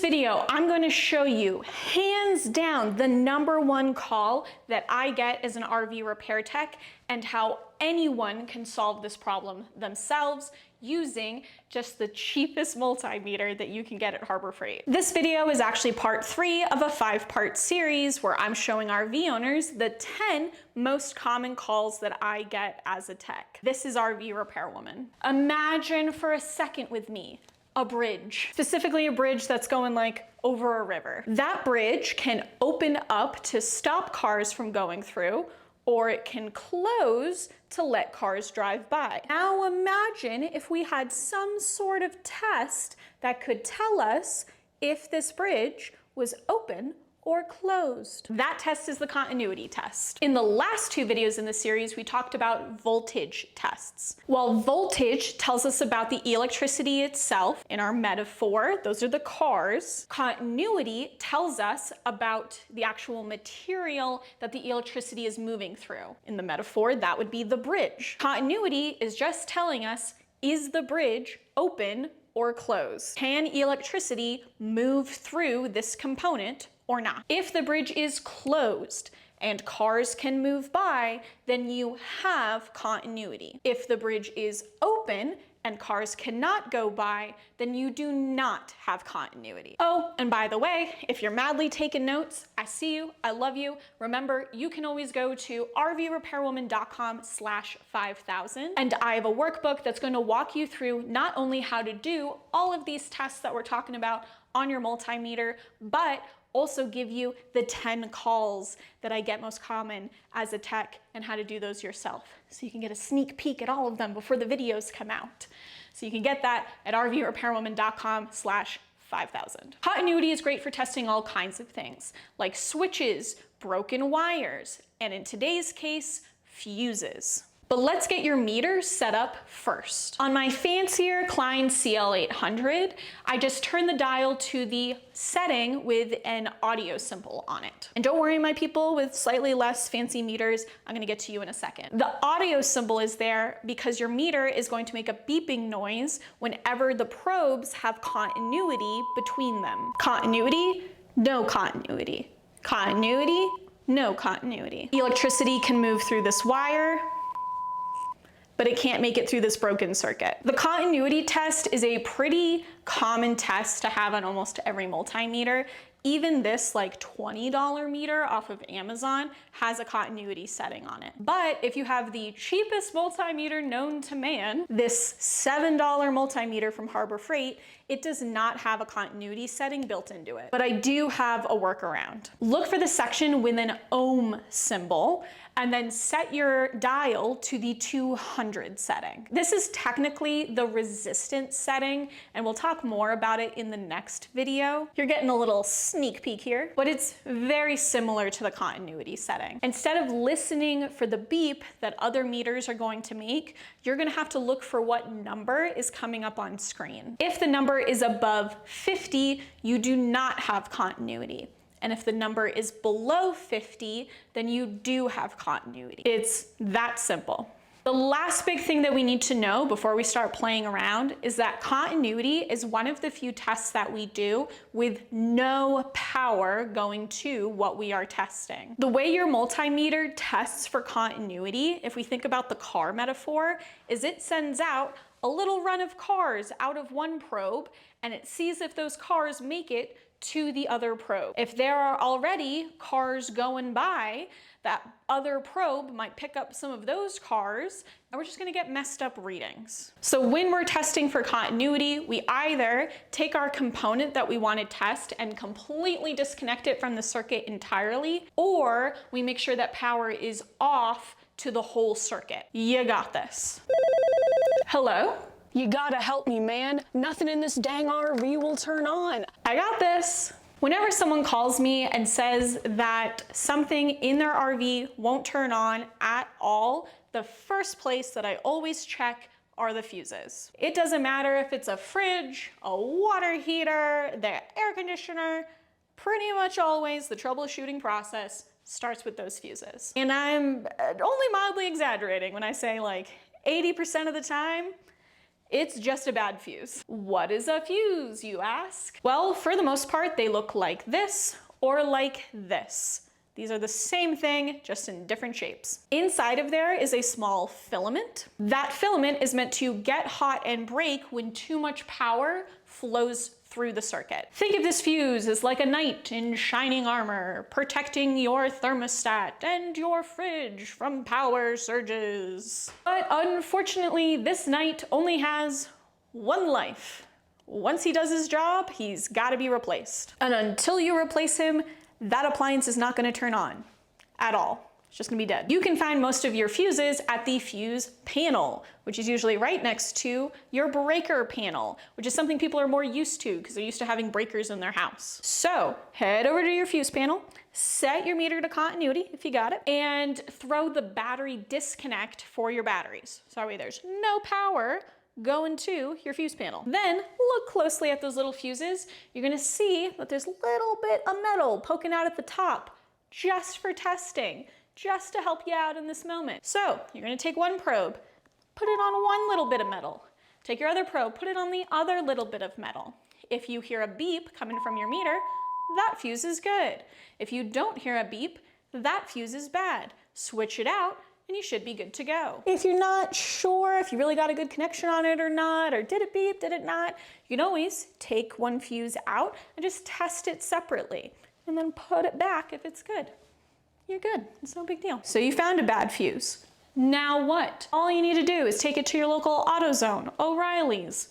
video, I'm going to show you hands down the #1 call that I get as an RV repair tech and how anyone can solve this problem themselves using just the cheapest multimeter that you can get at Harbor Freight. This video is actually part 3 of a 5-part series where I'm showing RV owners the 10 most common calls that I get as a tech. This is RV Repairwoman. Imagine for a second with me a bridge, specifically a bridge that's going like over a river. That bridge can open up to stop cars from going through, or it can close to let cars drive by. Now imagine if we had some sort of test that could tell us if this bridge was open or closed. That test is the continuity test. In the last 2 videos in the series, we talked about voltage tests. While voltage tells us about the electricity itself, in our metaphor, those are the cars, continuity tells us about the actual material that the electricity is moving through. In the metaphor, that would be the bridge. Continuity is just telling us, is the bridge open or closed? Can electricity move through this component or not? If the bridge is closed and cars can move by, then you have continuity. If the bridge is open and cars cannot go by, then you do not have continuity. Oh, and by the way, if you're madly taking notes, I see you, I love you. Remember, you can always go to rvrepairwoman.com/5000, and I have a workbook that's going to walk you through not only how to do all of these tests that we're talking about on your multimeter, but also give you the 10 calls that I get most common as a tech and how to do those yourself. So you can get a sneak peek at all of them before the videos come out. So you can get that at rvrepairwoman.com/5000. Continuity is great for testing all kinds of things, like switches, broken wires, and in today's case, fuses. But let's get your meter set up first. On my fancier Klein CL800, I just turn the dial to the setting with an audio symbol on it. And don't worry, my people with slightly less fancy meters, I'm gonna get to you in a second. The audio symbol is there because your meter is going to make a beeping noise whenever the probes have continuity between them. Continuity, no continuity. Continuity, no continuity. Electricity can move through this wire, but it can't make it through this broken circuit. The continuity test is a pretty common test to have on almost every multimeter. Even this like $20 meter off of Amazon has a continuity setting on it. But if you have the cheapest multimeter known to man, this $7 multimeter from Harbor Freight, it does not have a continuity setting built into it. But I do have a workaround. Look for the section with an ohm symbol and then set your dial to the 200 setting. This is technically the resistance setting, and we'll talk more about it in the next video. You're getting a little sneak peek here, but it's very similar to the continuity setting. Instead of listening for the beep that other meters are going to make, you're gonna have to look for what number is coming up on screen. If the number is above 50, you do not have continuity. And if the number is below 50, then you do have continuity. It's that simple. The last big thing that we need to know before we start playing around is that continuity is one of the few tests that we do with no power going to what we are testing. The way your multimeter tests for continuity, if we think about the car metaphor, is it sends out a little run of cars out of one probe, and it sees if those cars make it to the other probe. If there are already cars going by, that other probe might pick up some of those cars, and we're just gonna get messed up readings. So when we're testing for continuity, we either take our component that we want to test and completely disconnect it from the circuit entirely, or we make sure that power is off to the whole circuit. You got this. Hello? You gotta help me, man. Nothing in this dang RV will turn on. I got this. Whenever someone calls me and says that something in their RV won't turn on at all, the first place that I always check are the fuses. It doesn't matter if it's a fridge, a water heater, the air conditioner, pretty much always the troubleshooting process starts with those fuses. And I'm only mildly exaggerating when I say like 80% of the time, It's just a bad fuse. What is a fuse, you ask? Well, for the most part, they look like this or like this. These are the same thing, just in different shapes. Inside of there is a small filament. That filament is meant to get hot and break when too much power flows through the circuit. Think of this fuse as like a knight in shining armor, protecting your thermostat and your fridge from power surges. But unfortunately, this knight only has one life. Once he does his job, he's gotta be replaced. And until you replace him, that appliance is not going to turn on at all. It's just going to be dead. You can find most of your fuses at the fuse panel, which is usually right next to your breaker panel, which is something people are more used to because they're used to having breakers in their house. So head over to your fuse panel, set your meter to continuity if you got it, and throw the battery disconnect for your batteries. So that way there's no power going to your fuse panel. Then look closely at those little fuses. You're gonna see that there's a little bit of metal poking out at the top, just for testing, just to help you out in this moment. So you're gonna take one probe, put it on one little bit of metal. Take your other probe, put it on the other little bit of metal. If you hear a beep coming from your meter, that fuse is good. If you don't hear a beep, that fuse is bad. Switch it out, and you should be good to go. If you're not sure if you really got a good connection on it or not, or did it beep, did it not, you can always take one fuse out and just test it separately, and then put it back if it's good. You're good, it's no big deal. So you found a bad fuse. Now what? All you need to do is take it to your local AutoZone, O'Reilly's,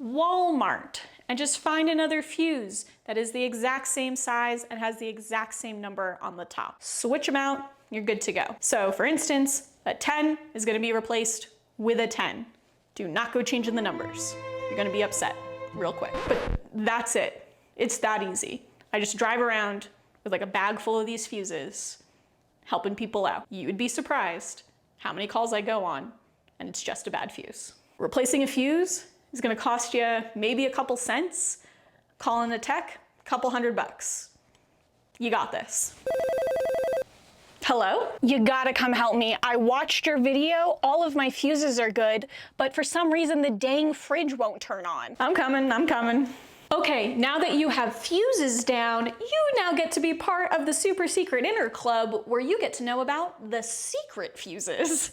Walmart, and just find another fuse that is the exact same size and has the exact same number on the top. Switch them out, you're good to go. So for instance, a 10 is gonna be replaced with a 10. Do not go changing the numbers. You're gonna be upset real quick. But that's it. It's that easy. I just drive around with like a bag full of these fuses, helping people out. You would be surprised how many calls I go on, and it's just a bad fuse. Replacing a fuse is gonna cost you maybe a couple cents. Calling a tech, a couple $100. You got this. Hello? You gotta come help me. I watched your video, all of my fuses are good, but for some reason the dang fridge won't turn on. I'm coming. Okay, now that you have fuses down, you now get to be part of the super secret inner club where you get to know about the secret fuses.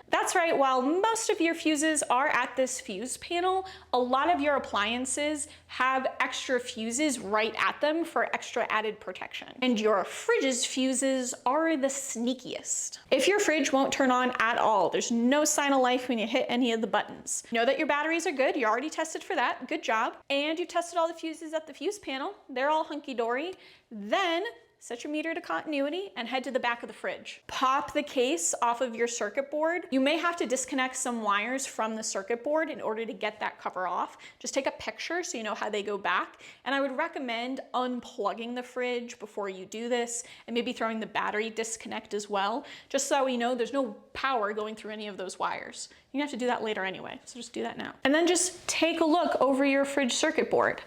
That's right, while most of your fuses are at this fuse panel, a lot of your appliances have extra fuses right at them for extra added protection. And your fridge's fuses are the sneakiest. If your fridge won't turn on at all, there's no sign of life when you hit any of the buttons. Know that your batteries are good, you already tested for that, good job. And you tested all the fuses at the fuse panel, they're all hunky-dory. Then set your meter to continuity and head to the back of the fridge. Pop the case off of your circuit board. You may have to disconnect some wires from the circuit board in order to get that cover off. Just take a picture so you know how they go back. And I would recommend unplugging the fridge before you do this, and maybe throwing the battery disconnect as well, just so we know there's no power going through any of those wires. You have to do that later anyway, so just do that now. And then just take a look over your fridge circuit board.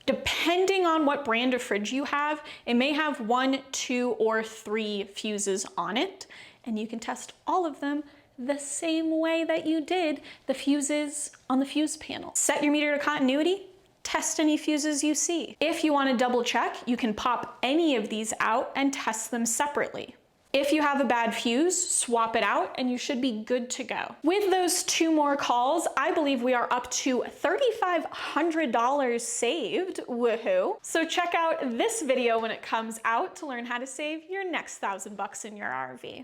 Depending on what brand of fridge you have, it may have 1, 2, or 3 fuses on it, and you can test all of them the same way that you did the fuses on the fuse panel. Set your meter to continuity, test any fuses you see. If you want to double check, you can pop any of these out and test them separately. If you have a bad fuse, swap it out and you should be good to go. With those 2 more calls, I believe we are up to $3,500 saved, woohoo. So check out this video when it comes out to learn how to save your next $1,000 in your RV.